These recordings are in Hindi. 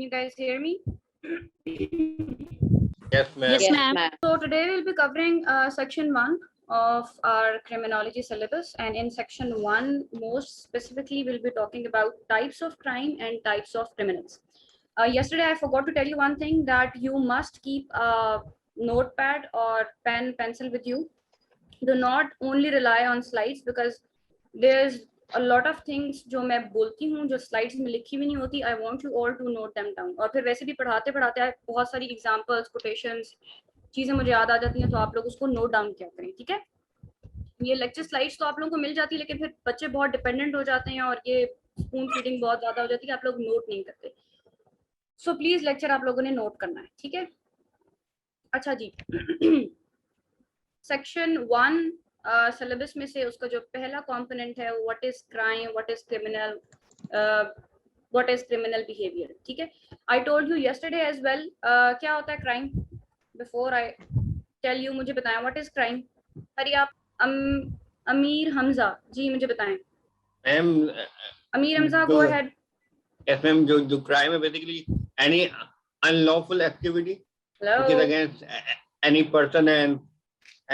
you guys hear me? Yes, ma'am. Yes, ma'am. So today we'll be covering section 1 of our criminology syllabus, and in section 1 most specifically we'll be talking about types of crime and types of criminals. Yesterday I forgot to tell you one thing, that you must keep a notepad or pencil with you. Do not only rely on slides, because there's a lot of things जो मैं बोलती हूँ जो slides में लिखी भी नहीं होती. I want you all to note them down. और फिर वैसे भी पढ़ाते पढ़ाते बहुत सारी examples, quotations, चीजें मुझे याद आ जाती हैं, तो आप लोग उसको नोट डाउन किया करें, ठीक है? ये लेक्चर स्लाइड्स तो आप लोगों को मिल जाती है, लेकिन फिर बच्चे बहुत डिपेंडेंट हो जाते हैं और ये स्पून फीडिंग बहुत ज्यादा हो जाती है, आप लोग नोट नहीं करते. सो प्लीज लेक्चर आप लोगों ने नोट करना है, ठीक है? अच्छा जी. सेक्शन 1 सिलेबस में से उसका जो पहला कंपोनेंट है, what is crime, what is criminal, what is criminal behaviour, ठीक है? I told you yesterday as well क्या होता है crime. Before I tell you, मुझे बताएं व्हाट इज क्राइम. अरे आप अमीर हमजा जी मुझे बताएं. Ma'am, Amir Hamza go ahead. Yes ma'am. जो क्राइम है basically any unlawful activity which is against any person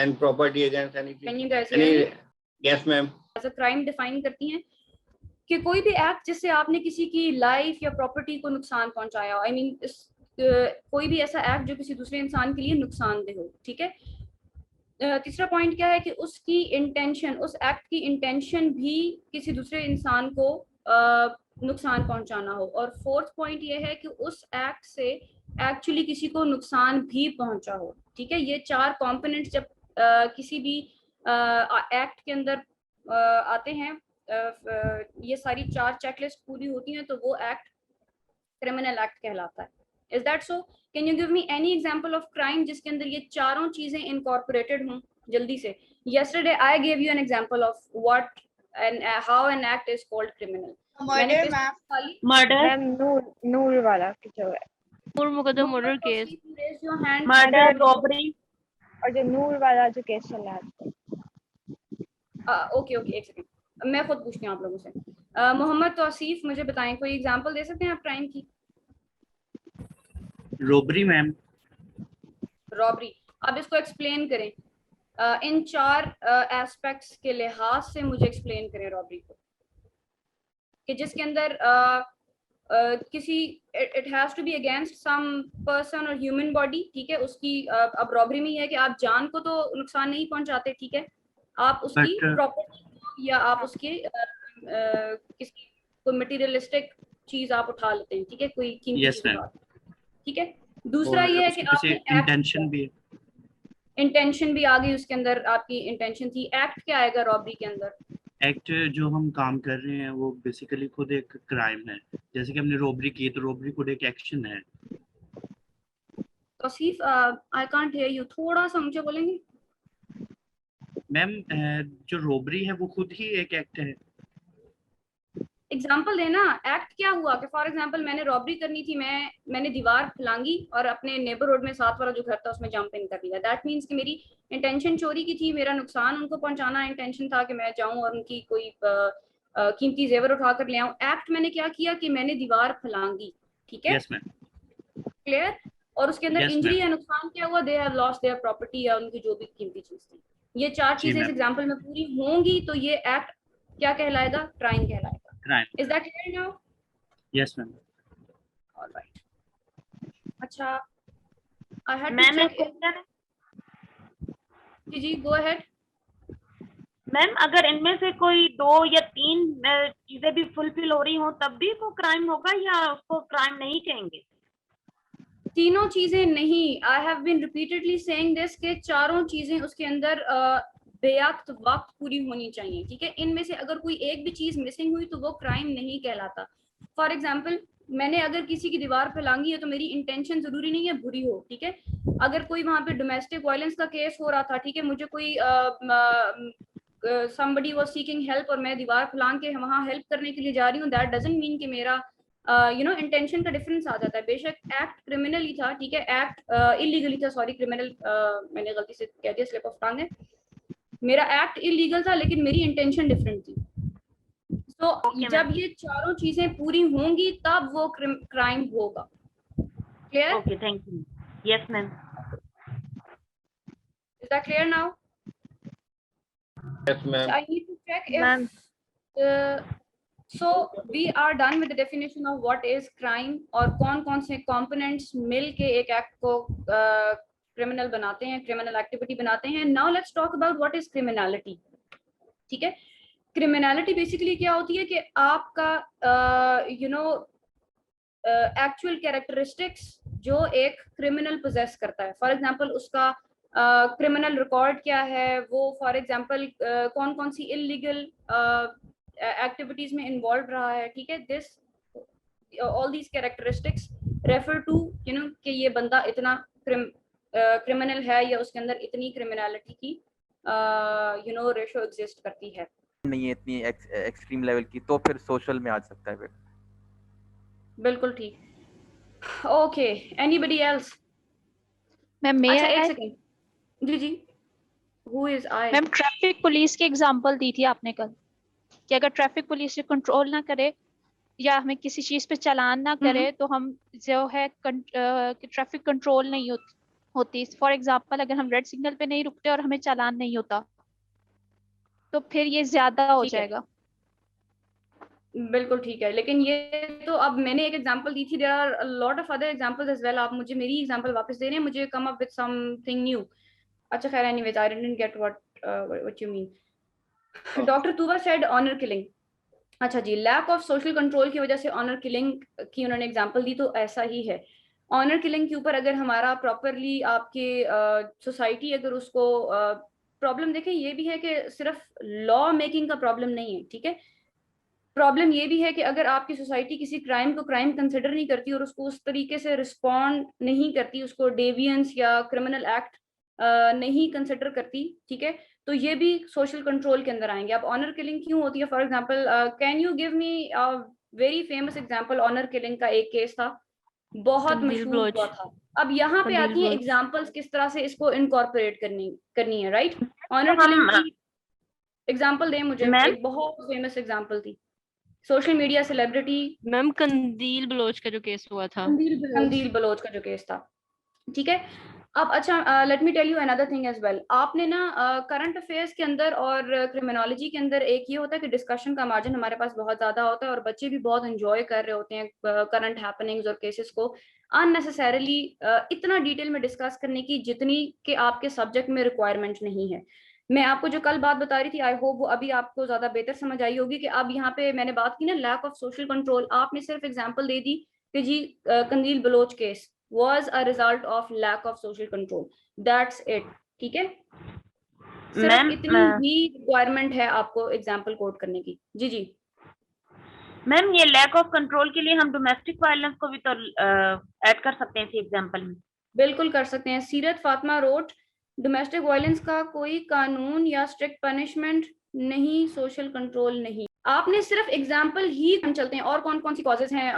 and property against anything. Can you guys hear me? Yes ma'am. as a crime define करती हैं कि कोई भी एक्ट जिससे आपने किसी की लाइफ या प्रॉपर्टी को नुकसान पहुंचाया हो. आई मीन कोई भी ऐसा एक्ट जो किसी दूसरे इंसान के लिए नुकसानदेह हो, ठीक है? तीसरा पॉइंट क्या है कि उसकी इंटेंशन, उस एक्ट की इंटेंशन भी किसी दूसरे इंसान को नुकसान पहुंचाना हो. और फोर्थ पॉइंट ये है कि उस एक्ट से एक्चुअली किसी को नुकसान भी पहुंचा हो, ठीक है? ये 4 कंपोनेंट्स जब किसी भी एक्ट के अंदर आते हैं, ये सारी 4 चेकलिस्ट पूरी होती हैं, तो वो एक्ट क्रिमिनल एक्ट कहलाता है. Is that so? Can you give me any example of crime जिसके अंदर ये चारों चीजें इनकॉर्पोरेटेड हों जल्दी से? Yesterday I gave you an example of what and how an act is called criminal. Murder ma'am. Murder Noor वाला जो है, Noor Mukadam murder case, murder robbery, और जो नूर वाला जो केस चल रहा है. ओके एक सेकंड, मैं खुद पूछती हूँ आप लोगों से. मोहम्मद तौसीफ मुझे बताएं, कोई एग्जांपल दे सकते हैं आप क्राइम की? Robbery ma'am. रॉबरी. अब इसको एक्सप्लेन करें इन 4 एस्पेक्ट्स के लिहाज से, मुझे एक्सप्लेन करें रॉबरी को, कि जिसके अंदर किसी it has to be against some person और ह्यूमन बॉडी, ठीक है? उसकी अब रॉबरी में ये है कि आप जान को तो नुकसान नहीं पहुंचाते, ठीक है? आप उसकी प्रॉपर्टी या आप उसके किसी कोई मटेरियलिस्टिक चीज आप उठा लेते हैं, ठीक है? कोई कीमती चीज, ठीक है? दूसरा ये है कि आपने इंटेंशन भी आ गई उसके अंदर, आपकी इंटेंशन थी. एक्ट क्या आएगा रॉबरी के अंदर? एक्ट जो हम काम कर रहे हैं वो बेसिकली खुद एक क्राइम है. जैसे कि हमने रॉबरी की, तो रॉबरी खुद एक एक्शन है. Tauseef I can't hear you, थोड़ा सा मुझे बोलेंगे? मैम, जो रॉबरी है वो खुद ही एक एक्ट है. एग्जाम्पल देना. एक्ट क्या हुआ कि फॉर एग्जाम्पल मैंने रॉबरी करनी थी, मैंने दीवार फलांगी और अपने नेबरहुड में साथ वाला जो घर था उसमें जंप इन कर दिया. दैट मीन्स कि मेरी इंटेंशन चोरी की थी, मेरा नुकसान उनको पहुंचाना इंटेंशन था कि मैं जाऊं और उनकी कोई कीमती जेवर उठा कर ले आऊं. एक्ट मैंने क्या किया कि मैंने दीवार फलांगी, ठीक है? क्लियर? और उसके अंदर इंजरी या नुकसान क्या हुआ? They have lost their property या उनकी जो भी कीमती चीज थी. ये 4 चीजें इस एग्जाम्पल में पूरी होंगी तो ये एक्ट क्या कहलाएगा? क्राइम कहलाएगा. Crime. Is that clear now? Yes ma'am. All right. अच्छा, I had मैम to एक क्वेश्चन है. जी go ahead. मैम, अगर इनमें से कोई 2 या 3 चीजें भी फुलफिल हो रही हो तब भी वो क्राइम होगा या उसको क्राइम नहीं कहेंगे? तीनों चीजें नहीं. I have been repeatedly saying this कि चारों चीजें उसके अंदर बेवक्त वक्त पूरी होनी चाहिए, ठीक है? इनमें से अगर कोई एक भी चीज मिसिंग हुई तो वो क्राइम नहीं कहलाता. फॉर एग्जाम्पल, मैंने अगर किसी की दीवार फैलांगी है तो मेरी इंटेंशन जरूरी नहीं है बुरी हो, ठीक है? अगर कोई वहां पे डोमेस्टिक वायलेंस का केस हो रहा था, ठीक है, मुझे कोई somebody was seeking help और मैं दीवार फैलांग के वहां हेल्प करने के लिए जा रही हूँ, दैट डजंट मीन कि मेरा इंटेंशन का डिफरेंस आ जाता है. बेशक एक्ट क्रिमिनल ही था, ठीक है, एक्ट इलीगली था, सॉरी क्रिमिनल मैंने गलती से कह दिया, स्लिप ऑफ टंग है. मेरा एक्ट इलीगल था लेकिन मेरी इंटेंशन डिफरेंट थी. तो जब ये चारों चीजें पूरी होंगी तब वो क्राइम होगा. Clear? Okay, thank you. Yes, ma'am. Is that clear now? Yes, ma'am. I need to check if so we are done with the definition of what is crime और कौन-कौन से components मिल के एक act को criminal बनाते हैं, criminal activity बनाते हैं. Now let's talk about what is criminality. ठीक है? Criminality basically क्या होती है कि आपका actual characteristics जो एक criminal possess करता है. For example उसका क्रिमिनल रिकॉर्ड क्या है, वो फॉर एग्जांपल कौन कौन सी इलीगल एक्टिविटीज में इन्वॉल्व रहा है. ठीक है, this all these characteristics refer to कि ये बंदा इतना क्रिमिनल है या उसके अंदर इतनी क्रिमिनलिटी की रेशो एग्जिस्ट करती है. नहीं है इतनी एक्सट्रीम लेवल की, तो फिर सोशल में आ सकता है फिर. बिल्कुल ठीक. Okay, anybody else? मैम अच्छा एक सेकंड. जी Who is I? Ma'am traffic police की एग्जांपल दी थी आपने कल कि अगर ट्रैफिक पुलिस कंट्रोल ना करे या हमें किसी चीज पे चालान ना करे तो हम जो है ट्रैफिक कंट्रोल नहीं होती. फॉर एग्जांपल अगर हम रेड सिग्नल पे नहीं रुकते और हमें चालान नहीं होता तो फिर ये ज्यादा हो जाएगा. बिल्कुल ठीक है, लेकिन ये तो अब मैंने एक एग्जांपल दी थी. There are a lot of other examples as well. आप मुझे मेरी एग्जांपल वापस दे रहे हैं, मुझे come up with something new. अच्छा खैर, anyways I didn't get what you mean. Doctor तुवा सेड ऑनर किलिंग. अच्छा जी, लैक ऑफ सोशल कंट्रोल की वजह से ऑनर किलिंग की उन्होंने एग्जांपल दी, तो ऐसा ही है. ऑनर किलिंग के ऊपर अगर हमारा प्रॉपरली आपके सोसाइटी अगर उसको प्रॉब्लम देखें, ये भी है कि सिर्फ लॉ मेकिंग का प्रॉब्लम नहीं है. ठीक है, प्रॉब्लम ये भी है कि अगर आपकी सोसाइटी किसी क्राइम को क्राइम कंसिडर नहीं करती और उसको उस तरीके से रिस्पॉन्ड नहीं करती, उसको डेवियंस या क्रिमिनल एक्ट नहीं कंसिडर करती, ठीक है, तो ये भी सोशल कंट्रोल के अंदर आएंगे. अब ऑनर किलिंग क्यों होती है? For example can you give me very famous example? Honour killing का एक केस था, बहुत मशहूर हुआ था. अब यहाँ पे आती है एग्जांपल्स किस तरह से इसको इनकॉर्पोरेट करनी है. राइट, ऑनर किलिंग की एग्जांपल दे मुझे. एक बहुत फेमस एग्जांपल थी, सोशल मीडिया सेलिब्रिटी. मैम कंदील बलोच का जो केस हुआ था. कंदील बलोच का जो केस था. ठीक है. अब अच्छा, let me tell you another thing as well. आपने ना करंट अफेयर्स के अंदर और क्रिमिनोलॉजी के अंदर एक ये होता है कि डिस्कशन का मार्जिन हमारे पास बहुत ज्यादा होता है और बच्चे भी बहुत एंजॉय कर रहे होते हैं करंट हैपनिंग्स और केसेस को अननेसेसरीली इतना डिटेल में डिस्कस करने की जितनी कि आपके सब्जेक्ट में रिक्वायरमेंट नहीं है. मैं आपको जो कल बात बता रही थी, आई होप वो अभी आपको ज्यादा बेहतर समझ आई होगी कि अब यहाँ पे मैंने बात की ना लैक ऑफ सोशल कंट्रोल. आपने सिर्फ एग्जांपल दे दी कि जी Qandeel Baloch case was a result of lack of social control. That's it. ठीक है, सिर्फ इतनी ही रिक्वायरमेंट है आपको एग्जांपल कोट करने की. जी जी मैम, ये लैक ऑफ कंट्रोल के लिए हम डोमेस्टिक वायलेंस को भी तो ऐड कर सकते हैं इसी एग्जांपल में. बिल्कुल कर सकते हैं. सीरत फातिमा रोट, डोमेस्टिक वायलेंस का कोई कानून या स्ट्रिक्ट पनिशमेंट नहीं, सोशल कंट्रोल नहीं. आपने सिर्फ एग्जांपल ही चलते हैं और कौन कौन सी कॉजेज हैं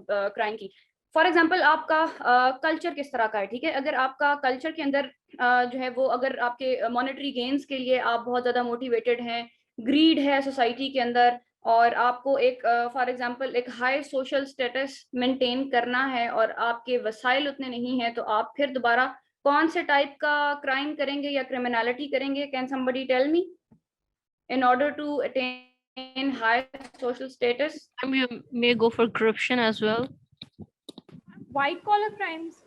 क्राइम की. फॉर एग्जाम्पल आपका कल्चर किस तरह का है. ठीक है, अगर आपका कल्चर के अंदर जो है वो अगर आपके मॉनेटरी गेन्स के लिए आप बहुत ज़्यादा मोटिवेटेड हैं, ग्रीड है सोसाइटी के अंदर और आपको एक फॉर एग्जांपल एक हाई सोशल स्टेटस मेंटेन करना है और आपके वसाइल उतने नहीं हैं, तो आप फिर दोबारा कौन से टाइप का क्राइम करेंगे या क्रिमिनलिटी करेंगे? Can somebody tell me? In order to attain high social status You may go for corruption as well. White collar crimes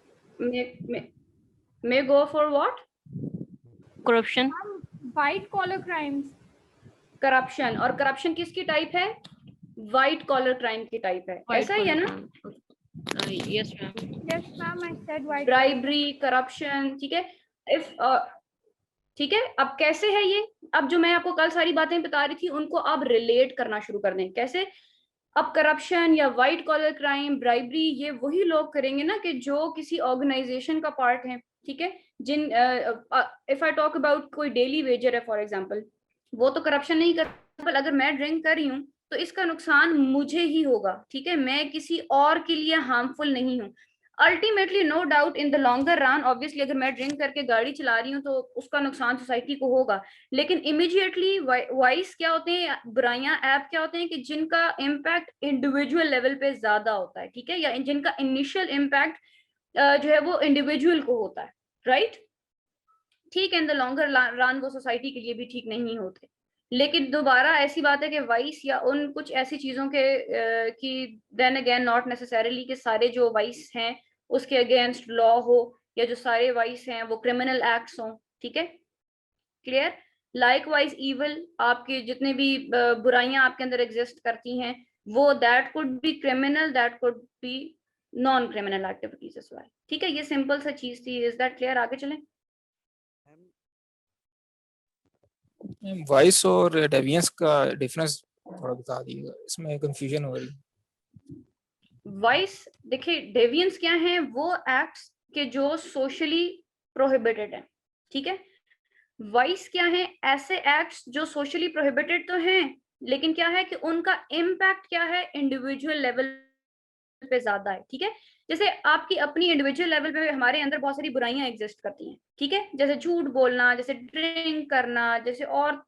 may go for what? Corruption. White collar crimes. Corruption. और करप्शन किसकी टाइप है? व्हाइट कॉलर क्राइम की टाइप है. ऐसा ही है ना? Yes ma'am. Yes ma'am, I said white. Bribery, corruption. ठीक है, इफ ठीक है. अब कैसे है ये? अब जो मैं आपको कल सारी बातें बता रही थी उनको अब रिलेट करना शुरू कर दें. कैसे? अब करप्शन या व्हाइट कॉलर क्राइम, ब्राइबरी, ये वही लोग करेंगे ना कि जो किसी ऑर्गेनाइजेशन का पार्ट है. ठीक है, जिन इफ आई टॉक अबाउट कोई डेली वेजर है फॉर एग्जांपल, वो तो करप्शन नहीं कर. अगर मैं ड्रिंक कर रही हूँ तो इसका नुकसान मुझे ही होगा. ठीक है, मैं किसी और के लिए हार्मफुल नहीं हूँ. Ultimately no doubt in the longer run obviously अगर मैं ड्रिंक करके गाड़ी चला रही हूँ तो उसका नुकसान सोसाइटी को होगा. लेकिन इमीडिएटली वाइस क्या होते हैं, बुराइयां ऐप क्या होते हैं कि जिनका इम्पैक्ट इंडिविजुअल लेवल पे ज्यादा होता है. ठीक है, या जिनका इनिशियल इम्पैक्ट जो है वो इंडिविजुअल को होता है, राइट? ठीक है, इन द लॉन्गर रन वो सोसाइटी के लिए भी ठीक नहीं होते, लेकिन दोबारा ऐसी बात है कि वाइस या उन कुछ ऐसी चीजों के कि देन अगेन नॉट नेसेसरीली कि सारे जो वाइस हैं उसके अगेंस्ट लॉ हो, या जो सारे वाइस हैं वो क्रिमिनल एक्ट्स हों, ठीक है, क्लियर? लाइकवाइज इवल, आपके जितने भी बुराइयां आपके अंदर एग्जिस्ट करती हैं वो that could be criminal, that could be non criminal activities as well, ठीक है? ये सिंपल सा चीज थी, इज दैट क्लियर? आगे चलें। वाइस और डेवियंस का डिफरेंस थोड़ा बता दीजिएगा, इसमें कंफ्यूजन हो रही है। वाइस देखिए, डेवियंस क्या है, वो एक्ट्स के जो सोशली प्रोहिबिटेड है, ठीक है? वाइस क्या है, ऐसे एक्ट्स जो सोशली प्रोहिबिटेड तो हैं लेकिन क्या है कि उनका इम्पैक्ट क्या है, इंडिविजुअल लेवल पे ज्यादा है, ठीक है? जैसे आपकी अपनी इंडिविजुअल लेवल पे हमारे अंदर बहुत सारी बुराइयां एग्जिस्ट करती हैं, ठीक है? जैसे झूठ बोलना, जैसे ड्रिंक करना, जैसे और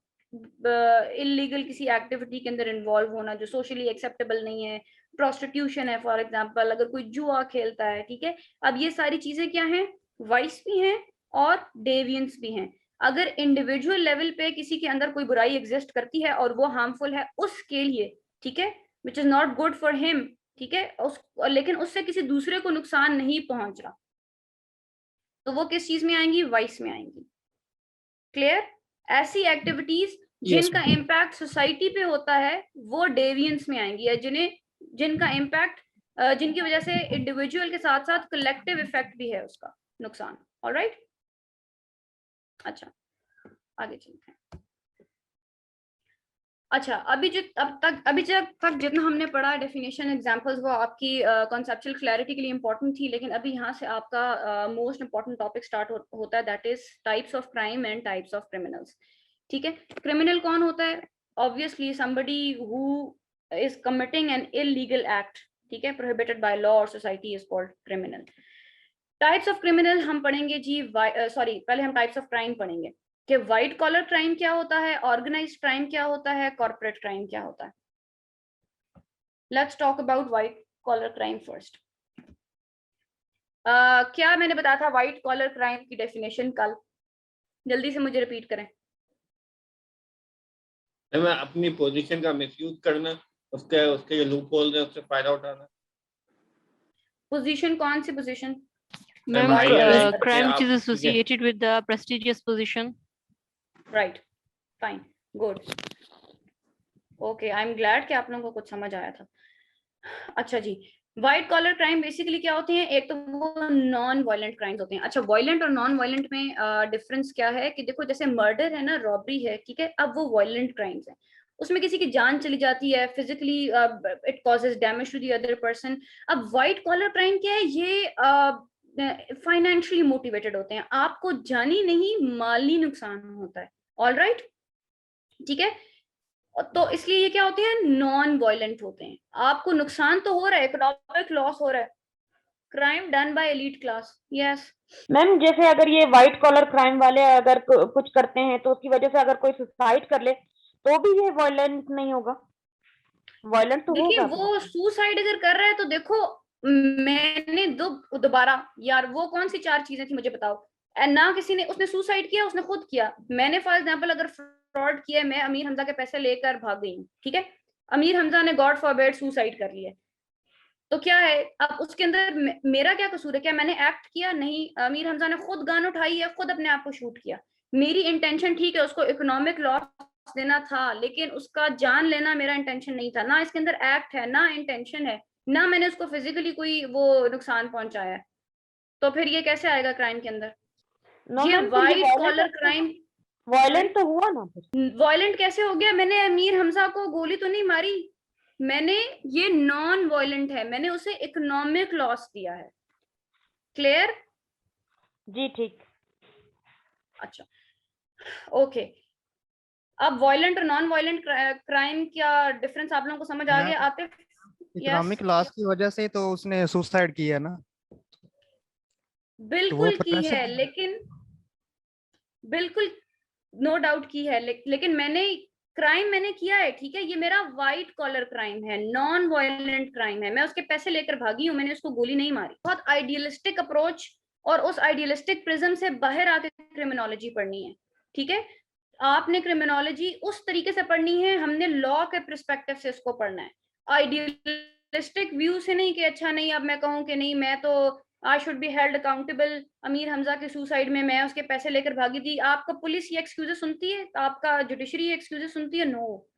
इलीगल किसी एक्टिविटी के अंदर इन्वॉल्व होना जो सोशली एक्सेप्टेबल नहीं है, प्रोस्टिट्यूशन है फॉर एग्जांपल, अगर कोई जुआ खेलता है, ठीक है? अब ये सारी चीजें क्या हैं, वाइस भी हैं और डेवियंस भी हैं। अगर इंडिविजुअल लेवल पे किसी के अंदर कोई बुराई एग्जिस्ट करती है और वो हार्मफुल है उसके लिए, ठीक है, which is not good for him, ठीक है, लेकिन उससे किसी दूसरे को नुकसान नहीं पहुंच रहा, तो वो किस चीज में आएंगी, वाइस में आएंगी, क्लियर? ऐसी एक्टिविटीज जिनका इम्पैक्ट सोसाइटी पे होता है वो डेवियंस में आएंगी, या जिनका इम्पैक्ट जिनकी वजह से इंडिविजुअल के साथ साथ कलेक्टिव इफेक्ट भी है उसका नुकसान। ऑलराइट, अच्छा आगे चलते हैं। अच्छा, अभी तक जितना हमने पढ़ा डेफिनेशन एग्जांपल्स वो आपकी कॉन्सेप्चुअल क्लैरिटी के लिए इंपॉर्टेंट थी, लेकिन अभी यहाँ से आपका मोस्ट इंपॉर्टेंट टॉपिक स्टार्ट होता है, that is types of crime and types of criminals, ठीक है? क्रिमिनल कौन होता है? Obviously somebody who is committing an illegal act, ठीक है, प्रोहिबिटेड बाय लॉ और society is called criminal. Types of criminal हम पढ़ेंगे जी, पहले हम टाइप्स ऑफ क्राइम पढ़ेंगे कि व्हाइट कॉलर क्राइम क्या होता है, ऑर्गेनाइज्ड क्राइम क्या होता है, कॉर्पोरेट क्राइम क्या होता है। Let's talk about white collar crime first. क्या मैंने बताया था व्हाइट कॉलर क्राइम की डेफिनेशन कल? जल्दी से मुझे रिपीट करें। मैं अपनी पोजीशन का मिसयूज करना, उसके जो लूप होल्स है उससे फायदा उठाना। पोजीशन कौन सी position? Ma'am, crime which is associated with the prestigious position. Right, fine, good. Okay, I'm glad कि आप लोगों को कुछ समझ आया था। अच्छा जी, व्हाइट कॉलर क्राइम बेसिकली क्या होते हैं? एक तो वो नॉन वायलेंट क्राइम्स होते हैं। अच्छा, वायलेंट और नॉन वायलेंट में डिफरेंस क्या है कि देखो, जैसे मर्डर है ना, रॉबरी है, ठीक है, अब वो वायलेंट क्राइम्स है, उसमें किसी की जान चली जाती है, physically it causes damage to the other person. अब व्हाइट कॉलर क्राइम क्या है? ये फाइनेंशियली मोटिवेटेड होते हैं, आपको जानी नहीं माली नुकसान होता है। ऑल राइट, ठीक है, तो इसलिए ये क्या होते हैं? नॉन वायलेंट होते हैं, आपको नुकसान तो हो रहा है, इकोनॉमिक लॉस हो रहा है, crime done by elite class. Yes ma'am, जैसे अगर ये व्हाइट कॉलर क्राइम वाले अगर कुछ करते हैं तो उसकी वजह से अगर कोई सुसाइड कर ले तो भी ये वायलेंट नहीं होगा? वायलेंट तो देखिए, होगा। वो सुसाइड अगर कर रहा है तो देखो, मैंने दोबारा यार वो कौन सी 4 चीजें थी मुझे बताओ? ना किसी ने, उसने सुसाइड किया, उसने खुद किया। मैंने फॉर एग्जांपल अगर फ्रॉड किया, मैं अमीर हमजा के पैसे लेकर भाग गई हूँ, ठीक है, अमीर हमजा ने गॉड फॉरबिड सुसाइड कर लिया, तो क्या है अब उसके अंदर मेरा क्या कसूर है? क्या मैंने एक्ट किया? नहीं, अमीर हमजा ने खुद गन उठाई है, खुद अपने आप को शूट किया। मेरी इंटेंशन ठीक है, उसको इकोनॉमिक लॉस देना था, लेकिन उसका जान लेना मेरा इंटेंशन नहीं था। ना इसके अंदर एक्ट है, ना इंटेंशन है, ना मैंने उसको फिजिकली कोई वो नुकसान पहुंचाया है, तो फिर ये कैसे आएगा क्राइम के अंदर? ये व्हाइट कॉलर क्राइम वायलेंट तो हुआ ना। वायलेंट कैसे हो गया? मैंने अमीर हमजा को गोली तो नहीं मारी, मैंने, ये नॉन वायलेंट है, मैंने उसे इकोनॉमिक लॉस दिया है। क्लियर जी? ठीक। अच्छा, ओके, अब वायलेंट और नॉन वायलेंट क्राइम का डिफरेंस आप लोगों को समझ आ गया? आतिफ? इकोनॉमिक लॉस की वजह से तो उसने सुसाइड किया ना। बिल्कुल की है, लेकिन बिल्कुल नो डाउट की है, लेकिन मैंने क्राइम मैंने किया है, ठीक है, ये मेरा व्हाइट कॉलर क्राइम है, नॉन वायलेंट क्राइम है, मैं उसके पैसे लेकर भागी हूँ, मैंने उसको गोली नहीं मारी। बहुत आइडियलिस्टिक अप्रोच और उस आइडियलिस्टिक प्रिज्म से बाहर आके क्रिमिनोलॉजी पढ़नी है, ठीक है। आपने क्रिमिनोलॉजी उस तरीके से पढ़नी है, हमने लॉ के पर्सपेक्टिव से इसको पढ़ना है, आइडियलिस्टिक व्यू से नहीं कि अच्छा नहीं अब मैं कहूँ कि नहीं मैं तो I should be held accountable, Amir Hamza के सुसाइड में मैं उसके पैसे लेकर भागी थी। आपका पुलिस ये एक्सक्यूजेस सुनती है, आपका जुडिशरी ये एक्सक्यूजेस सुनती है? नो।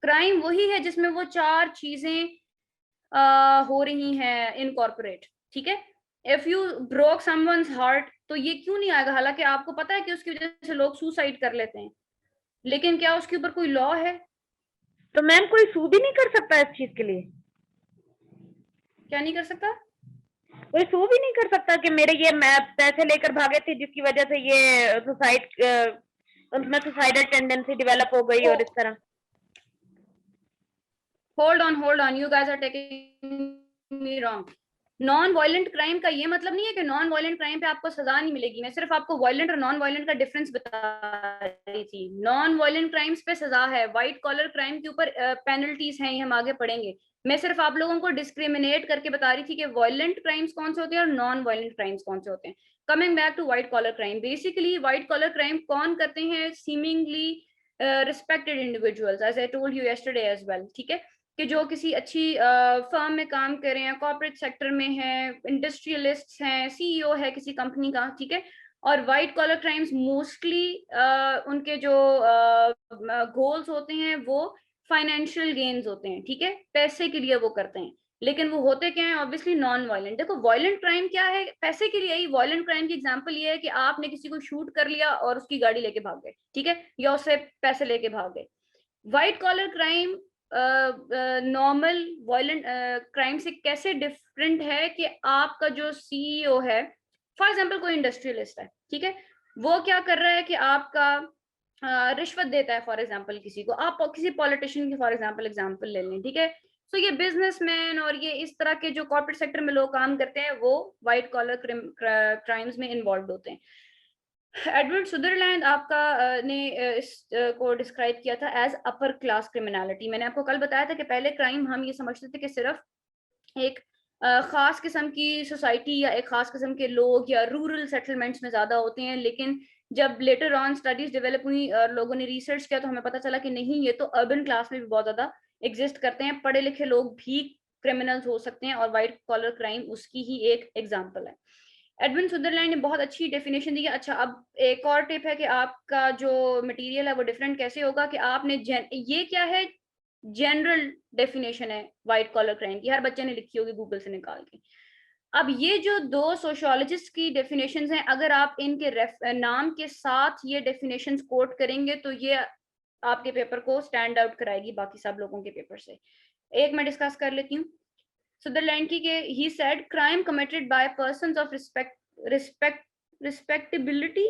क्राइम वही है जिसमें वो चार चीजें हो रही हैं इनकॉर्पोरेट, ठीक है। If you broke someone's heart तो ये क्यों नहीं आएगा, हालांकि आपको पता है कि उसकी वजह से लोग सुसाइड कर लेते हैं, लेकिन क्या उसके ऊपर कोई लॉ है? तो मैम कोई सू भी नहीं कर सकता इस चीज के लिए? क्या नहीं कर सकता? कोई सू भी नहीं कर सकता कि मेरे ये मैं पैसे लेकर भागे थे जिसकी वजह से ये उनमें सुसाइडल टेंडेंसी डेवलप हो गई और इस तरह? Hold on, you guys are taking me wrong. Non violent crime का ये मतलब नहीं है कि नॉन वायलेंट क्राइम पे आपको सजा नहीं मिलेगी, मैं सिर्फ आपको वायलेंट और नॉन वायलेंट का डिफरेंस बता रही थी। नॉन वायलेंट क्राइम्स पे सजा है, व्हाइट कॉलर क्राइम के ऊपर पेनल्टीज हैं, ये हम आगे पढ़ेंगे। मैं सिर्फ आप लोगों को डिस्क्रिमिनेट करके बता रही थी कि वायलेंट क्राइम्स कौन से होते हैं और नॉन वायलेंट क्राइम्स कौन से होते हैं। Coming back to white collar crime, basically white collar crime कौन करते हैं? Seemingly respected individuals, as I told you yesterday as well, ठीक है, कि जो किसी अच्छी फर्म में काम कर रहे हैं, कॉर्पोरेट सेक्टर में हैं, इंडस्ट्रियलिस्ट्स हैं, सीईओ है किसी कंपनी का, ठीक है। और वाइट कॉलर क्राइम्स मोस्टली उनके जो गोल्स होते हैं वो फाइनेंशियल गेन्स होते हैं, ठीक है, पैसे के लिए वो करते हैं, लेकिन वो होते क्या है? Obviously non violent. देखो वायलेंट क्राइम क्या है? पैसे के लिए ही। वायलेंट क्राइम की एग्जांपल ये है कि आपने किसी को शूट कर लिया और उसकी गाड़ी लेके भाग गए, ठीक है, या उससे पैसे लेके भाग गए। White collar crime normal violent crime से कैसे डिफरेंट है कि आपका जो सीईओ है, फॉर एग्जांपल कोई इंडस्ट्रियलिस्ट है, ठीक है, वो क्या कर रहा है कि आपका रिश्वत देता है, फॉर एग्जांपल किसी को, आप किसी पॉलिटिशियन की फॉर एग्जांपल ले लें, ठीक है। सो ये बिजनेसमैन और ये इस तरह के जो कॉर्पोरेट सेक्टर में लोग काम करते हैं वो व्हाइट कॉलर क्राइम्स में इन्वॉल्व होते हैं। एडवर्ड सुदरलैंड आपका ने इस को डिस्क्राइब किया था एज अपर क्लास क्रिमिनलिटी। मैंने आपको कल बताया था कि पहले क्राइम हम ये समझते थे कि सिर्फ एक खास किस्म की सोसाइटी या एक खास किस्म के लोग या रूरल सेटलमेंट्स में ज्यादा होते हैं, लेकिन जब लेटर ऑन स्टडीज डेवलप हुई और लोगों ने रिसर्च किया तो हमें पता चला कि नहीं, ये तो अर्बन क्लास में भी बहुत ज्यादा एग्जिस्ट करते हैं, पढ़े लिखे लोग भी क्रिमिनल्स हो सकते हैं और व्हाइट कॉलर क्राइम उसकी ही एक एग्जाम्पल है। एडविन सुदरलैंड ने बहुत अच्छी डेफिनेशन दी है। अच्छा, अब एक और टिप है कि आपका जो मटेरियल है वो डिफरेंट कैसे होगा कि आपने ये क्या है, जनरल डेफिनेशन है व्हाइट कॉलर क्राइम की, हर बच्चे ने लिखी होगी गूगल से निकाल के। अब ये जो दो सोशियोलॉजिस्ट की डेफिनेशंस हैं, अगर आप इनके नाम के साथ ये डेफिनेशंस कोट करेंगे तो ये आपके पेपर को स्टैंड आउट कराएगी बाकी सब लोगों के पेपर से। एक मैं डिस्कस कर लेती हूँ सुदरलैंड की, he said crime committed by persons of respectability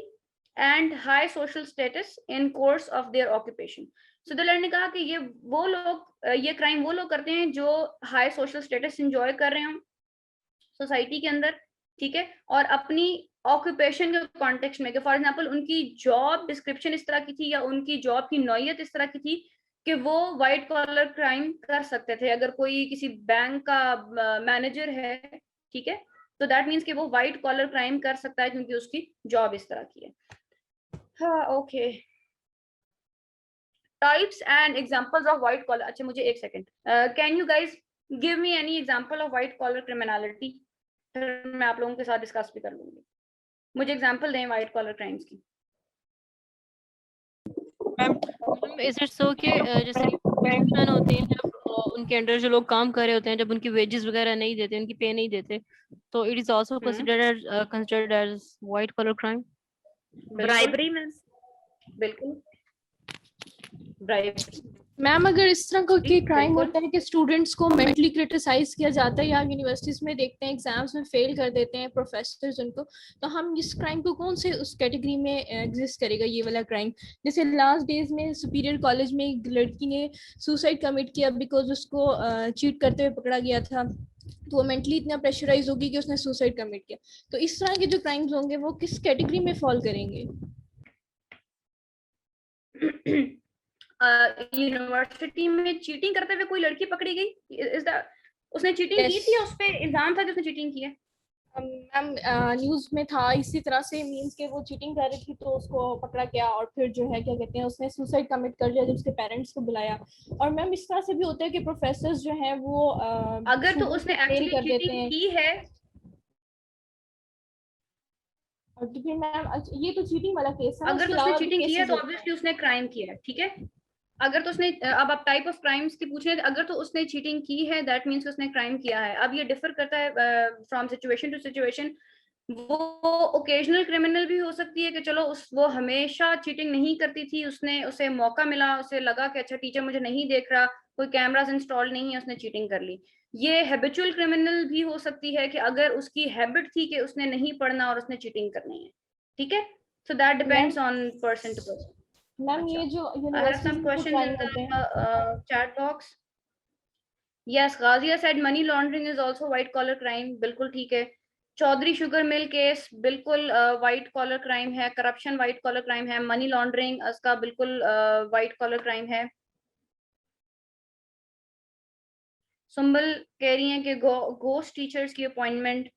and high social status in course of their occupation। Sutherland ने कहा कि ये क्राइम वो लोग करते हैं जो हाई सोशल स्टेटस एंजॉय कर रहे हों सोसाइटी के अंदर, ठीक है, और अपनी ऑक्यूपेशन के कॉन्टेक्स्ट में, फॉर एग्जांपल उनकी जॉब डिस्क्रिप्शन इस तरह की थी या उनकी जॉब की नौयत इस तरह की थी कि वो व्हाइट कॉलर क्राइम कर सकते थे। अगर कोई किसी बैंक का मैनेजर है, ठीक है, तो दैट मीन्स कि वो व्हाइट कॉलर क्राइम कर सकता है क्योंकि उसकी जॉब इस तरह की है। हाँ, okay, types and examples of white collar. अच्छा, मुझे एक second, can you guys give me any example of white collar criminality? फिर मैं आप लोगों के साथ डिस्कस भी कर लूंगी। मुझे एग्जांपल दें व्हाइट कॉलर क्राइम्स की। इज इट सो कि जैसे पेंशन होते हैं, जब उनके अंडर जो लोग काम कर रहे होते हैं, जब उनकी वेजेस वगैरह नहीं देते, उनकी पे नहीं देते, तो it is also considered as white collar crime. Bribery में, बिल्कुल ब्राइबरी। मैम अगर इस तरह का कोई क्राइम होता है कि स्टूडेंट्स को मेंटली क्रिटिसाइज किया जाता है या यूनिवर्सिटीज में देखते हैं एग्जाम्स में फेल कर देते हैं प्रोफेसर्स उनको, तो हम इस क्राइम को कौन से उस कैटेगरी में एग्जिस्ट करेगा ये वाला क्राइम? जैसे लास्ट डेज में सुपीरियर कॉलेज में एक लड़की ने सुसाइड कमिट किया बिकॉज उसको चीट करते हुए पकड़ा गया था, तो वो मेंटली इतना प्रेशराइज होगी कि उसने सुसाइड कमिट किया। तो इस तरह के जो क्राइम्स होंगे वो किस कैटेगरी में फॉल करेंगे? यूनिवर्सिटी में चीटिंग करते हुए कोई लड़की पकड़ी गई? इज दैट उसने चीटिंग की थी, उस पे इल्जाम था कि उसने चीटिंग की है? मैम न्यूज में था इसी तरह से, मींस के वो चीटिंग कर रही थी तो उसको पकड़ा गया और फिर जो है क्या कहते हैं उसने सुसाइड कमिट कर लिया जब उसके पेरेंट्स को बुलाया। और मैम इस तरह से भी होता है कि प्रोफेसर्स जो हैं वो अगर तो उसने एक्चुअली चीटिंग की है और फिर मैम ये तो चीटिंग वाला केस है। अगर तो उसने चीटिंग की है तो ऑब्वियसली उसने क्राइम किया है, ठीक है। अगर तो उसने, अब आप टाइप ऑफ क्राइम्स की पूछ रहे हैं, अगर तो उसने चीटिंग की है दैट मीन्स उसने क्राइम किया है। अब ये डिफर करता है फ्रॉम सिचुएशन टू सिचुएशन। वो ओकेजनल क्रिमिनल भी हो सकती है कि चलो वो हमेशा चीटिंग नहीं करती थी, उसे मौका मिला, उसे लगा कि अच्छा टीचर मुझे नहीं देख रहा, कोई कैमरास इंस्टॉल नहीं है, उसने चीटिंग कर ली। ये हैबिचुअल क्रिमिनल भी हो सकती है कि अगर उसकी हैबिट थी कि उसने नहीं पढ़ना और उसने चीटिंग करनी है, ठीक है। So that depends on person to person. Ma'am ये जो I have some questions in the chat box. Yes, Ghazia said money laundering is also white collar crime. बिल्कुल ठीक है। चौधरी शुगर मिल केस बिल्कुल व्हाइट कॉलर क्राइम है। करप्शन व्हाइट कॉलर क्राइम है। मनी लॉन्ड्रिंग उसका बिल्कुल व्हाइट कॉलर क्राइम है। सुंबल कह रही हैं कि घोस्ट टीचर्स की अपॉइंटमेंट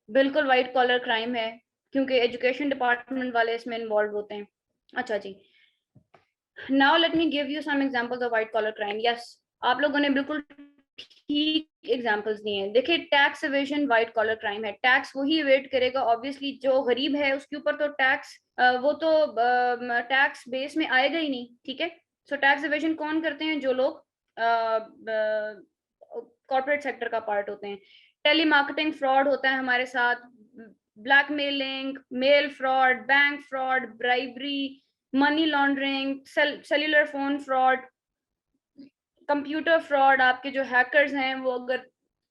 बिल्कुल व्हाइट कॉलर क्राइम है क्योंकि एजुकेशन डिपार्टमेंट वाले इसमें इन्वॉल्व होते हैं। अच्छा जी, now let me give you some examples of white collar crime. Yes, आप लोगों ने बिल्कुल ठीक एग्जांपल्स दिए हैं। देखिए, tax evasion white collar crime है। टैक्स वही एवेड करेगा, ऑब्वियसली जो गरीब है उसके ऊपर तो टैक्स वो तो टैक्स बेस में आएगा ही नहीं, ठीक है। सो टैक्स एवेजन कौन करते हैं? जो लोग कॉर्पोरेट सेक्टर का पार्ट होते हैं। टेली मार्केटिंग फ्रॉड होता है हमारे साथ, blackmailing, mail fraud, bank fraud, bribery, money laundering, cellular phone fraud, computer fraud. आपके जो हैकर्स हैं वो अगर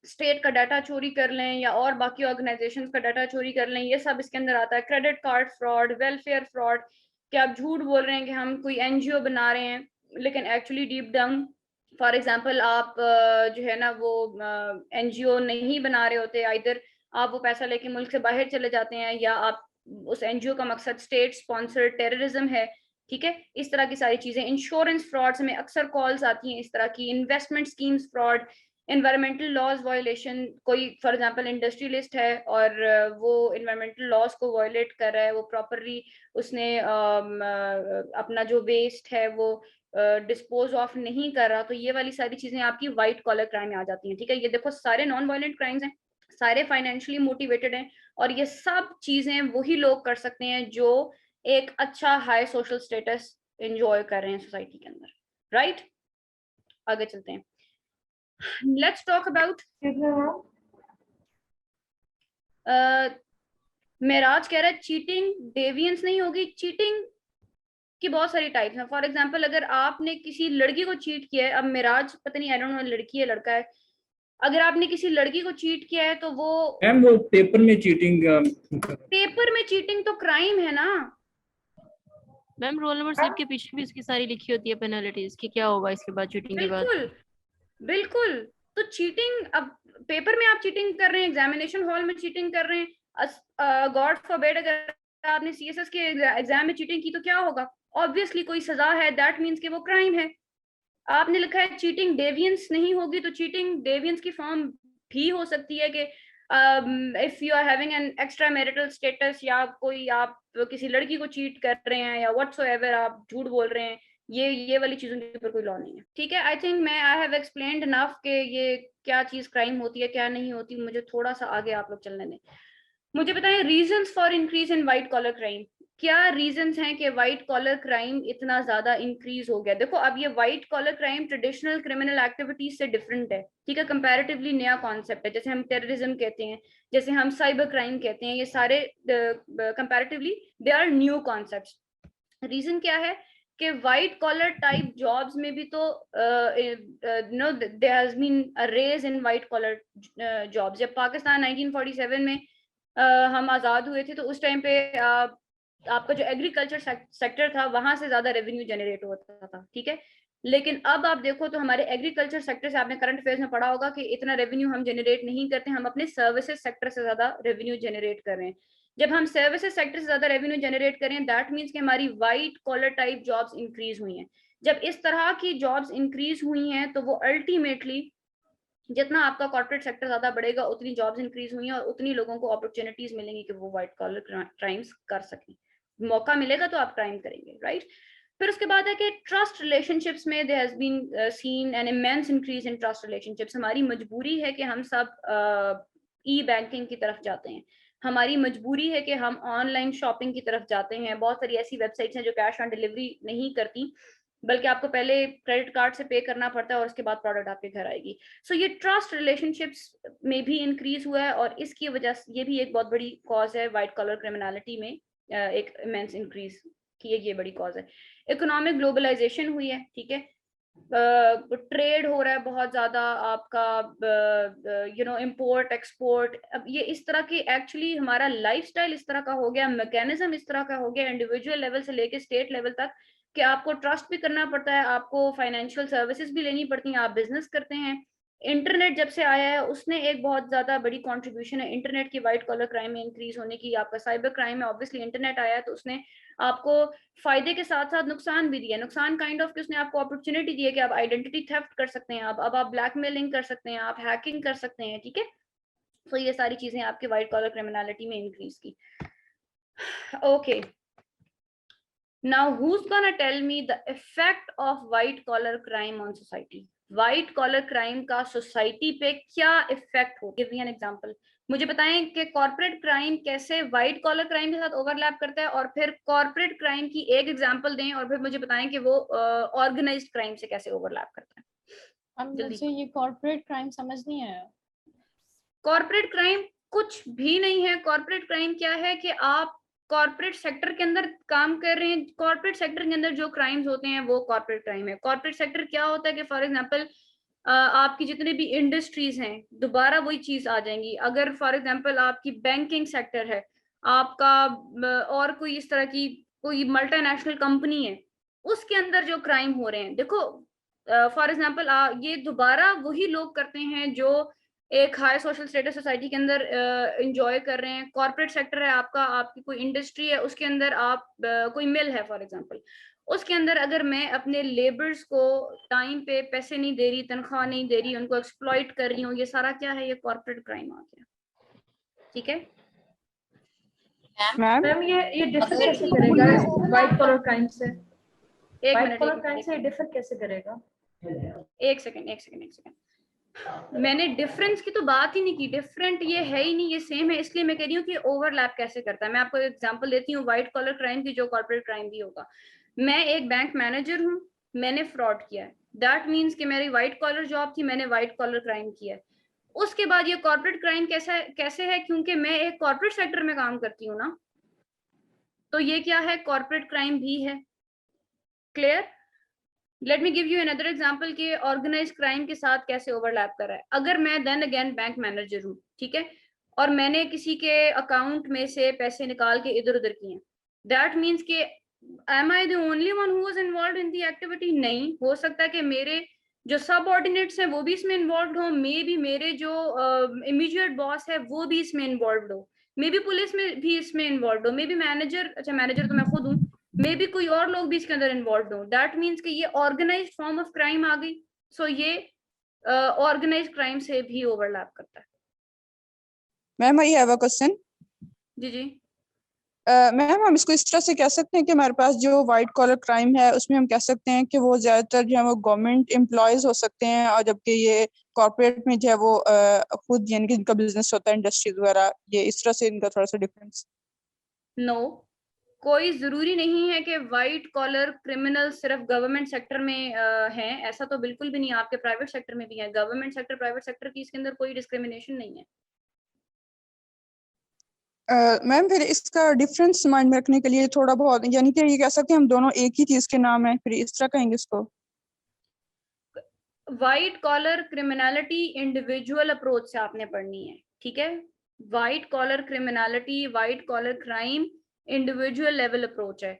स्टेट का डाटा चोरी कर लें या और बाकी ऑर्गेनाइजेशंस का डाटा चोरी कर लें, ये सब इसके अंदर आता है। Credit card fraud, welfare fraud, कि आप झूठ बोल रहे हैं कि हम कोई एनजीओ बना रहे हैं लेकिन actually deep down, for example आप जो है ना वो एनजीओ नहीं बना रहे होते, आइदर आप वो पैसा लेके मुल्क से बाहर चले जाते हैं या आप उस एनजीओ का मकसद स्टेट स्पॉन्सर्ड टेररिज्म है, ठीक है। इस तरह की सारी चीजें। इंश्योरेंस फ्रॉड्स में अक्सर कॉल्स आती हैं इस तरह की। Investment schemes fraud, environmental laws violation, कोई फॉर एग्जांपल इंडस्ट्रियलिस्ट है और वो एनवायरमेंटल लॉज को वायोलेट कर रहा है, वो प्रॉपरली उसने अपना जो वेस्ट है वो डिस्पोज ऑफ नहीं कर रहा, तो ये वाली सारी चीजें आपकी व्हाइट कॉलर क्राइम में आ जाती हैं, ठीक है। ये देखो सारे नॉन वायलेंट क्राइम्स हैं, सारे फाइनेंशियली मोटिवेटेड हैं और ये सब चीजें वही लोग कर सकते हैं जो एक अच्छा हाई सोशल स्टेटस एंजॉय कर रहे हैं सोसाइटी के अंदर, राइट। आगे चलते हैं। लेट्स टॉक अबाउट मेराज कह रहा है चीटिंग डेवियंस नहीं होगी। चीटिंग की बहुत सारी टाइप्स हैं। फॉर एग्जांपल अगर आपने किसी लड़की को चीट किया है, अब मेराज पता नहीं आई डोंट नो लड़की है लड़का है, अगर आपने किसी लड़की को चीट किया है तो वो मैम वो पेपर में चीटिंग तो क्राइम है ना मैम। रोल नंबर स्लिप के पीछे भी इसकी सारी लिखी होती है पेनल्टीज कि क्या होगा इसके बाद चीटिंग के बाद। बिल्कुल बिल्कुल। तो चीटिंग, अब पेपर में आप चीटिंग कर रहे हैं, एग्जामिनेशन हॉल में चीटिंग कर रहे हैं, गॉड फॉरबिड अगर आपने सीएसएस के एग्जाम में चीटिंग की तो क्या होगा? ऑब्वियसली कोई सजा है, दैट मीन्स कि वो क्राइम है। आपने लिखा है चीटिंग डेवियंस नहीं होगी, तो चीटिंग डेवियंस की फॉर्म भी हो सकती है कि if you are having an extra marital status या कोई आप किसी लड़की को चीट कर रहे हैं या व्हाटसोएवर आप झूठ बोल रहे हैं, ये वाली चीजों के ऊपर कोई लॉ नहीं है, ठीक है। I think I have explained enough कि ये क्या चीज क्राइम होती है क्या नहीं होती। मुझे थोड़ा सा आगे आप लोग चलने दें। मुझे बताएं reasons for increase in white collar crime. क्या रीजंस हैं कि व्हाइट कॉलर क्राइम इतना ज्यादा इंक्रीज हो गया? देखो, अब ये white collar crime traditional criminal activities से डिफरेंट है, ठीक है। कंपैरेटिवली नया कॉन्सेप्ट है, जैसे हम टेररिज्म कहते हैं, जैसे हम साइबर क्राइम कहते हैं, ये सारे comparatively they are new concepts. Reason क्या है कि व्हाइट कॉलर टाइप जॉब्स में भी तो no there has been a raise in white collar jobs. जब पाकिस्तान 1947 में हम आजाद हुए थे तो उस टाइम पे आपका जो एग्रीकल्चर सेक्टर था वहां से ज्यादा रेवेन्यू जनरेट होता था, ठीक है। लेकिन अब आप देखो तो हमारे एग्रीकल्चर सेक्टर से, आपने करंट अफेयर्स में पढ़ा होगा कि इतना रेवेन्यू हम जनरेट नहीं करते, हम अपने सर्विसेज सेक्टर से ज्यादा रेवेन्यू जनरेट कर रहे हैं। जब हम सर्विसेज सेक्टर से ज्यादा रेवेन्यू जनरेट करें दैट मीन्स कि हमारी white collar type jobs increase हुई हैं। जब इस तरह की जॉब्स इंक्रीज हुई हैं तो वो अल्टीमेटली जितना आपका कॉर्पोरेट सेक्टर ज्यादा बढ़ेगा उतनी जॉब्स इंक्रीज हुई हैं और उतनी लोगों को अपॉर्चुनिटीज मिलेंगी कि वो व्हाइट कॉलर क्राइम्स कर सकें। मौका मिलेगा तो आप क्राइम करेंगे, राइट? फिर उसके बाद है कि ट्रस्ट रिलेशनशिप्स में there has been seen an immense increase in trust relationships. हमारी मजबूरी है कि हम सब ई बैंकिंग की तरफ जाते हैं, हमारी मजबूरी है कि हम ऑनलाइन शॉपिंग की तरफ जाते हैं। बहुत सारी ऐसी वेबसाइट्स हैं जो कैश ऑन डिलीवरी नहीं करती, बल्कि आपको पहले क्रेडिट कार्ड से पे करना पड़ता है और उसके बाद प्रोडक्ट आपके घर आएगी। सो ये ट्रस्ट रिलेशनशिप्स में भी इंक्रीज हुआ है और इसकी वजह से ये भी एक बहुत बड़ी कॉज है वाइट कॉलर क्रिमिनलिटी में, एक इमेंस इंक्रीज की ये बड़ी कॉज है। इकोनॉमिक ग्लोबलाइजेशन हुई है, ठीक है, ट्रेड हो रहा है बहुत ज्यादा आपका, इंपोर्ट एक्सपोर्ट। अब ये इस तरह की एक्चुअली हमारा लाइफस्टाइल इस तरह का हो गया, मैकेनिज्म इस तरह का हो गया इंडिविजुअल लेवल से लेके स्टेट लेवल तक कि आपको ट्रस्ट भी करना पड़ता है, आपको फाइनेंशियल सर्विसेज भी लेनी पड़ती हैं, आप बिजनेस करते हैं। इंटरनेट जब से आया है उसने एक बहुत ज्यादा बड़ी कंट्रीब्यूशन है इंटरनेट की वाइट कॉलर क्राइम में इंक्रीज होने की। आपका साइबर क्राइम में ऑब्वियसली इंटरनेट आया है तो उसने आपको फायदे के साथ साथ नुकसान भी दिया। नुकसान काइंड ऑफ कि उसने आपको अपॉर्चुनिटी दी है कि आप आइडेंटिटी थेफ्ट कर सकते हैं, अब आप ब्लैकमेलिंग कर सकते हैं, आप हैकिंग कर सकते हैं, ठीक है। तो ये सारी चीजें आपके वाइट कॉलर क्रिमिनलिटी में इंक्रीज की। Okay, now who's gonna tell me the effect of white collar crime on society? White collar crime का सोसाइटी पे क्या इफेक्ट हो? Give me an example. मुझे बताएं कि कॉर्पोरेट क्राइम कैसे व्हाइट कॉलर क्राइम के साथ ओवरलैप करता है, और फिर कॉर्पोरेट क्राइम की एक एग्जांपल दें और फिर मुझे बताएं कि वो ऑर्गेनाइज्ड क्राइम से कैसे ओवरलैप करता है। मुझे ये कॉर्पोरेट क्राइम समझ नहीं आया। कॉर्पोरेट क्राइम कुछ भी नहीं है। कॉर्पोरेट क्राइम क्या है कि आप कॉर्पोरेट सेक्टर के अंदर काम कर रहे हैं, कॉर्पोरेट सेक्टर के अंदर जो क्राइम्स होते हैं वो कॉर्पोरेट क्राइम है। कॉर्पोरेट सेक्टर क्या होता है कि फॉर एग्जांपल आपकी जितने भी इंडस्ट्रीज हैं दोबारा वही चीज आ जाएंगी। अगर फॉर एग्जांपल आपकी बैंकिंग सेक्टर है, आपका और कोई इस तरह की कोई मल्टीनेशनल कंपनी है, उसके अंदर जो क्राइम हो रहे हैं, देखो फॉर एग्जांपल ये दोबारा वही लोग करते हैं जो एक हाई सोशल स्टेटस सोसाइटी के अंदर एंजॉय कर रहे हैं। कॉर्पोरेट सेक्टर है आपका, आपकी कोई इंडस्ट्री है, उसके अंदर आप कोई मिल है फॉर एग्जांपल, उसके अंदर अगर मैं अपने लेबर्स को टाइम पे पैसे नहीं दे रही, तनख्वाह नहीं दे रही, उनको एक्सप्लॉइट कर रही हूँ, ये सारा क्या है? ये कॉर्पोरेट क्राइम आ गया, ठीक है मैम। ये डिफर कैसे करेगा व्हाइट कॉलर क्राइम से? एक मिनट, डिफर कैसे करेगा? एक सेकंड, मैंने डिफरेंस की तो बात ही नहीं की। डिफरेंट ये है ही नहीं, ये सेम है। इसलिए मैं कह रही हूँ कि ओवरलैप कैसे करता है। मैं आपको एग्जांपल देती हूँ व्हाइट कॉलर क्राइम की, जो कॉर्पोरेट क्राइम भी होगा। मैं एक बैंक मैनेजर हूँ, मैंने फ्रॉड किया है, दैट मीन्स कि मेरी व्हाइट कॉलर जॉब थी, मैंने व्हाइट कॉलर क्राइम किया है। उसके बाद ये कॉर्पोरेट क्राइम कैसे है? क्योंकि मैं एक कॉर्पोरेट सेक्टर में काम करती हूँ ना, तो ये क्या है? कॉर्पोरेट क्राइम भी है। Clear? Late me give you another example कि ऑर्गेनाइज क्राइम के साथ कैसे ओवरलैप कर रहा है। अगर मैं देन अगेन बैंक मैनेजर हूँ, ठीक है, और मैंने किसी के अकाउंट में से पैसे निकाल के इधर उधर किए, दैट मीन्स कि am I the only one who was involved in the activity? नहीं, हो सकता है कि मेरे जो सबऑर्डिनेट्स हैं वो भी इसमें इन्वॉल्व हो, मे बी मेरे जो इमीडिएट बॉस है वो भी इसमें इन्वॉल्व हो, मे बी पुलिस में भी इसमें इन्वॉल्व हो, मे बी मैनेजर, अच्छा मैनेजर तो मैं खुद हूँ, मे बी कोई और लोग भी इसके अंदर इन्वॉल्व हो। दैट मीन्स कि ये ऑर्गेनाइज्ड फॉर्म ऑफ क्राइम आ गई। सो ये ऑर्गेनाइज्ड क्राइम से भी ओवरलैप करता है। Ma'am I have a question. जी मैम, हम इसको इस तरह से कह सकते हैं कि हमारे पास जो वाइट कॉलर क्राइम है उसमें हम कह सकते हैं कि वो ज्यादातर जो है वो गवर्नमेंट एम्प्लॉयज हो सकते हैं, और जबकि ये कॉर्पोरेट में जो है वो खुद यानी कि इनका बिजनेस होता है, इंडस्ट्रीज वगैरह, ये इस तरह से इनका थोड़ा सा डिफरेंस। नो, कोई जरूरी नहीं है कि व्हाइट कॉलर क्रिमिनल सिर्फ गवर्नमेंट सेक्टर में हैं, ऐसा तो बिल्कुल भी नहीं। आपके प्राइवेट सेक्टर में भी है। गवर्नमेंट सेक्टर प्राइवेट सेक्टर की इसके अंदर कोई डिस्क्रिमिनेशन नहीं है। मैम, फिर इसका डिफरेंस माइंड में रखने के लिए थोड़ा बहुत, यानी कि ये कह सकते हैं हम दोनों एक ही चीज के नाम है, फिर इस तरह कहेंगे इसको? White collar criminality individual approach से आपने पढ़नी है, ठीक है। White collar criminality, white collar crime individual level approach है।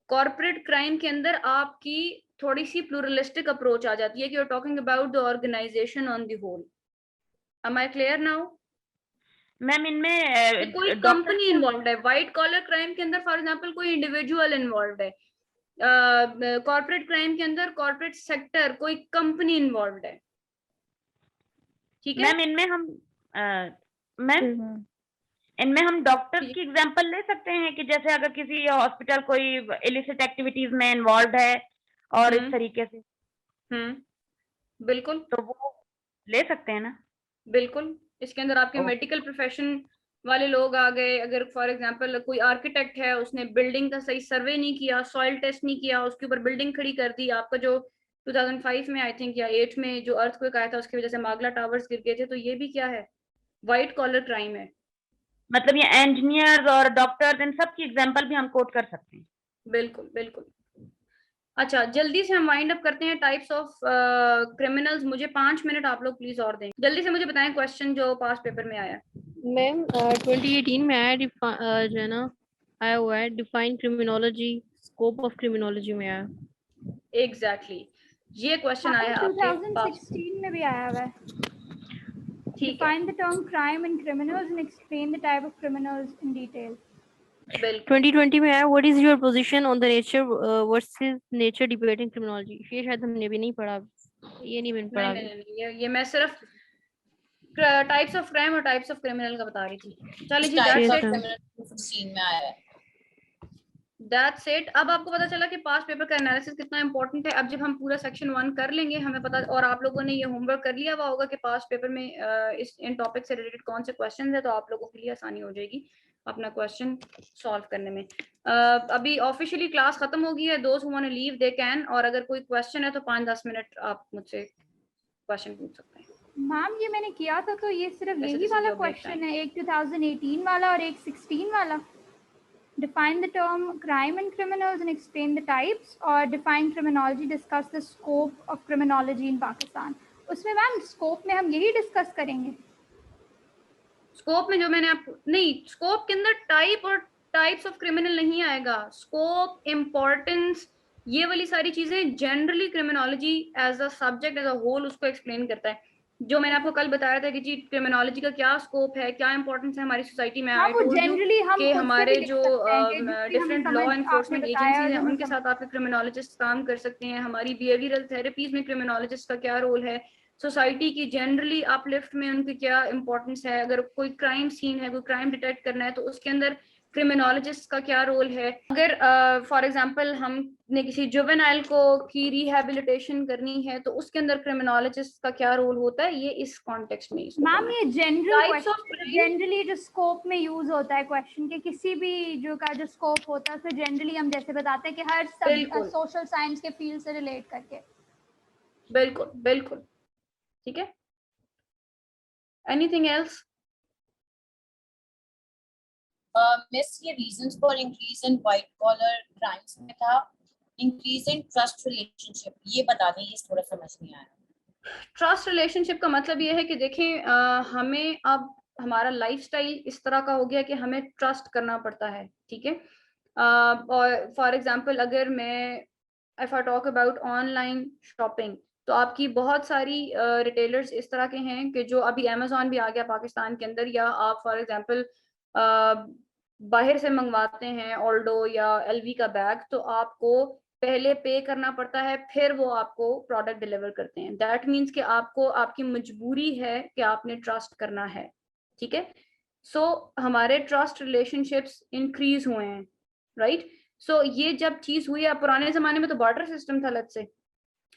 कॉर्पोरेट क्राइम के अंदर आपकी थोड़ी सी प्लूरलिस्टिक अप्रोच आ जाती है कि you are talking about the organisation on the whole. Am I clear now? Ma'am, इनमें कोई कंपनी इन्वॉल्व है। व्हाइट कॉलर क्राइम के अंदर फॉर एग्जांपल कोई इंडिविजुअल इन्वॉल्व है, कॉर्पोरेट क्राइम के अंदर कॉर्पोरेट सेक्टर, कोई कंपनी इन्वॉल्व है, ठीक है मैम। इनमें हम डॉक्टर्स की एग्जांपल ले सकते हैं कि जैसे अगर किसी हॉस्पिटल कोई इलिसिट एक्टिविटीज में इन्वॉल्व है और इस तरीके से, बिल्कुल, तो वो ले सकते हैं ना। बिल्कुल, इसके अंदर आपके मेडिकल प्रोफेशन वाले लोग आ गए। अगर फॉर एग्जांपल कोई आर्किटेक्ट है, उसने बिल्डिंग का सही सर्वे नहीं किया, सॉइल टेस्ट नहीं किया, उसके ऊपर बिल्डिंग खड़ी कर दी, आपका जो 2005 में आई थिंक या 8 में जो अर्थक्वेक आया था उसकी वजह से मागला टावर्स गिर गए थे, तो ये भी क्या है, व्हाइट कॉलर क्राइम है। मतलब ये इंजीनियर्स और डॉक्टर्स इन सब की एग्जांपल भी हम कोट कर सकते हैं। बिल्कुल बिल्कुल। अच्छा, जल्दी से हम वाइंड अप करते हैं टाइप्स ऑफ क्रिमिनल्स। मुझे 5 मिनट आप लोग प्लीज और दें, जल्दी से मुझे बताएं क्वेश्चन जो पास पेपर में आया। मैम 2018 में आया जो है ना, आया हुआ है define criminology, scope of criminology में आया। एग्जैक्टली, ये क्वेश्चन आया आपके 2016 में भी आया हुआ है। Define the term crime and criminals and explain the type of criminals in detail. 2020 में आया what is your position on the nature versus nature debate in criminology. ये शायद हमने भी नहीं पढ़ा, ये नहीं मैंने पढ़ा। नहीं, ये मैं सिर्फ टाइप्स ऑफ क्राइम और टाइप्स ऑफ क्रिमिनल का बता रही थी। चलिए जी, दैट्स इट में आया है। That's it। अब आपको पता चला कि पास पेपर का एनालिसिस कितना इंपॉर्टेंट है। अब जब हम पूरा सेक्शन 1 कर लेंगे, हमें पता, और आप लोगों ने ये होमवर्क कर लिया हुआ होगा कि पास पेपर में इन टॉपिक से रिलेटेड कौन से क्वेश्चन है, तो आप लोगों के लिए आसानी हो जाएगी अपना क्वेश्चन सॉल्व करने में। अभी ऑफिशियली क्लास खत्म हो गई है, दोस्त who want to leave they can, और अगर कोई क्वेश्चन है तो 5-10 मिनट आप मुझसे क्वेश्चन पूछ सकते हैं। मैम ये मैंने किया था, तो ये सिर्फ यही वाला क्वेश्चन है, एक 2018 वाला और एक 16 वाला। Define the term crime and criminals and explain the types, or define criminology, discuss the scope of criminology in Pakistan। उसमें मैम स्कोप में हम यही डिस्कस करेंगे। स्कोप में जो मैंने आपको, नहीं, स्कोप के अंदर टाइप और टाइप्स ऑफ क्रिमिनल नहीं आएगा। स्कोप, इम्पोर्टेंस, ये वाली सारी चीजें generally criminology as a subject as a whole उसको एक्सप्लेन करता है। जो मैंने आपको कल बताया था कि जी क्रिमिनोलॉजी का क्या स्कोप है, क्या इंपॉर्टेंस है हमारी सोसाइटी में, आई टोल्ड यू कि हमारे जो डिफरेंट लॉ एनफोर्समेंट एजेंसीज हैं उनके साथ आपके क्रिमिनोलॉजिस्ट काम कर सकते हैं। हमारी बिहेवियरल थेरेपीज में क्रिमिनोलॉजिस्ट का क्या रोल है, सोसाइटी की जनरली अपलिफ्ट में उनकी क्या इंपॉर्टेंस है, अगर कोई क्राइम सीन है, कोई क्राइम डिटेक्ट करना है तो उसके अंदर क्रिमिनोलॉजिस्ट का क्या रोल है। अगर फॉर एग्जांपल हमने किसी जुवेनाइल को की रिहैबिलिटेशन करनी है तो उसके अंदर क्रिमिनोलॉजिस्ट का क्या रोल होता है, ये इस कॉन्टेक्स्ट में। मैम ये जनरली जो स्कोप में यूज होता है क्वेश्चन के, किसी भी जो का जो स्कोप होता है तो जनरली हम जैसे बताते हैं कि हर सोशल साइंस के फील्ड से रिलेट करके। बिल्कुल बिल्कुल, ठीक है। Anything else? मिस, ये reasons for increase in white collar crimes में था इंक्रीज इन ट्रस्ट रिलेशनशिप, ये बता दें, ये थोड़ा समझ नहीं आया। ट्रस्ट रिलेशनशिप का मतलब ये है कि देखें हमें अब हमारा लाइफस्टाइल इस तरह का हो गया कि हमें ट्रस्ट करना पड़ता है, ठीक है। और फॉर एग्जांपल अगर मैं if I talk about online shopping, तो आपकी बहुत सारी रिटेलर्स इस तरह के हैं कि जो अभी अमेजोन भी आ गया पाकिस्तान के अंदर, या आप फॉर एग्जांपल बाहर से मंगवाते हैं ऑल्डो या एलवी का बैग, तो आपको पहले पे करना पड़ता है, फिर वो आपको प्रोडक्ट डिलीवर करते हैं। दैट मीन्स कि आपको, आपकी मजबूरी है कि आपने ट्रस्ट करना है, ठीक है। सो हमारे ट्रस्ट रिलेशनशिप्स इंक्रीज हुए हैं, राइट। सो ये जब चीज हुई है, पुराने जमाने में तो बार्टर सिस्टम था, लत से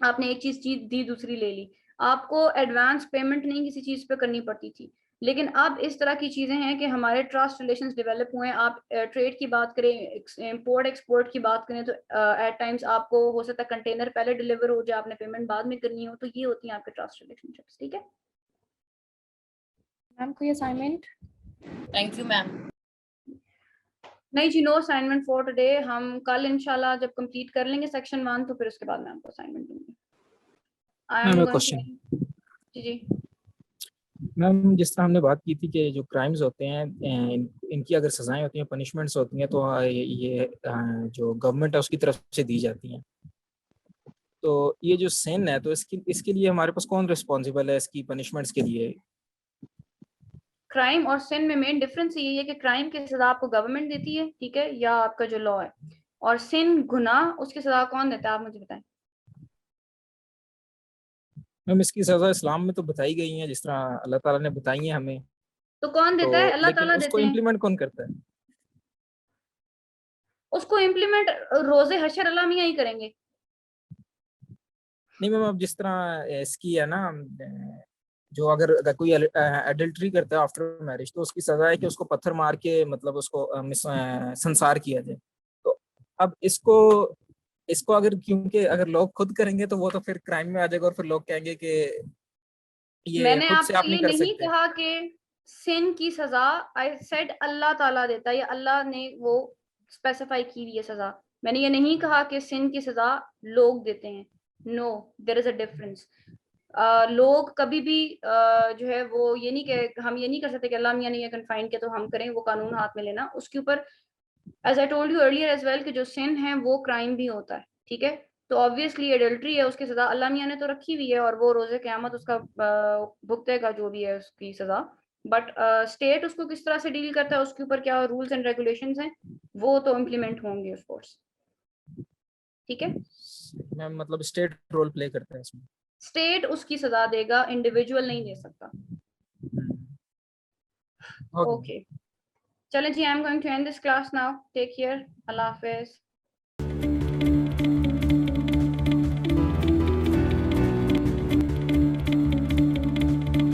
आपने एक चीज दी दूसरी ले ली, आपको एडवांस पेमेंट नहीं किसी चीज पे करनी पड़ती थी। लेकिन अब इस तरह की चीजें हैं कि हमारे ट्रस्ट रिलेशंस डेवलप हुए हैं। आप ट्रेड की बात करें, इंपोर्ट एक्सपोर्ट की बात करें, तो एट टाइम्स आपको हो सकता है कंटेनर पहले डिलीवर हो जाए, आपने पेमेंट बाद में करनी हो, तो ये होती हैं आपके ट्रस्ट रिलेशनशिप्स, ठीक है। मैम कोई असाइनमेंट? Thank you ma'am. नहीं जी, नो असाइनमेंट फॉर टुडे। हम कल इंशाल्लाह जब कंप्लीट कर लेंगे सेक्शन 1 तो फिर उसके बाद मैं आपको असाइनमेंट दूंगी। जी मैम, जिस तरह हमने बात की थी कि जो क्राइम्स होते हैं इनकी अगर सजाएं होती हैं, पनिशमेंट्स होती हैं, तो ये जो गवर्नमेंट है उसकी तरफ से दी जाती हैं। तो ये जो सिन है, तो इसके लिए हमारे पास कौन रिस्पॉन्सिबल है इसकी पनिशमेंट्स के लिए? क्राइम और सिन में मेन डिफरेंस ये है कि क्राइम की सजा आपको गवर्नमेंट देती है, ठीक है, या आपका जो लॉ है, और सिन गुनाह, उसकी सजा कौन देता है, आप मुझे बताएं। मैम इसकी सजा इस्लाम में तो बताई गई है, जिस तरह अल्लाह ताला ने बताई है हमें। तो कौन देता है, अल्लाह लेकिन ताला उसको देते हैं। इम्प्लीमेंट कौन करता है? उसको इम्प्लीमेंट रोजे हशर अल्लाह मियां ही करेंगे। नहीं मैम, अब जिस तरह इसकी है ना, जो अगर कोई एडल्ट्री करता है आफ्टर मैरिज, तो उसकी सजा है कि उसको पत्थर मार के मतलब उसको संसार किया जाए। तो अब इसको अगर, क्योंकि अगर लोग खुद करेंगे तो वो तो फिर क्राइम में आ जाएगा, और फिर लोग कहेंगे कि ये मैंने खुद से आप आपसे नहीं ये कर नहीं सकते। कहा कि सिन की सजा, आई सेड अल्लाह ताला देता है, या अल्लाह ने वो स्पेसिफाई की हुई है सजा। मैंने ये नहीं कहा कि सिन की सजा लोग देते हैं। No, there is a difference. लोग कभी भी जो है वो ये नहीं कि हम ये नहीं कर सकते कि अल्लाह मियां ने ये कन्फाइन किया तो हम करें, वो कानून हाथ में लेना उसके ऊपर। As I told you earlier as well कि जो सिन है वो क्राइम भी होता है, ठीक है। तो ऑब्वियसली एडल्ट्री है, उसकी सजा अल्लाह मियां ने तो रखी हुई है, और वो रोजे क़यामत उसका भुगतेगा जो भी है उसकी सजा। बट स्टेट उसको किस तरह से डील करता है, उसके ऊपर क्या रूल्स एंड रेगुलेशंस हैं, वो तो इम्प्लीमेंट होंगे ऑफ कोर्स, ठीक है। मैम मतलब स्टेट रोल प्ले करता है इसमें। स्टेट उसकी सजा देगा, इंडिविजुअल नहीं दे सकता। ओके, चलें जी, I am going to end this class now. Take care, अल्लाह हाफिज।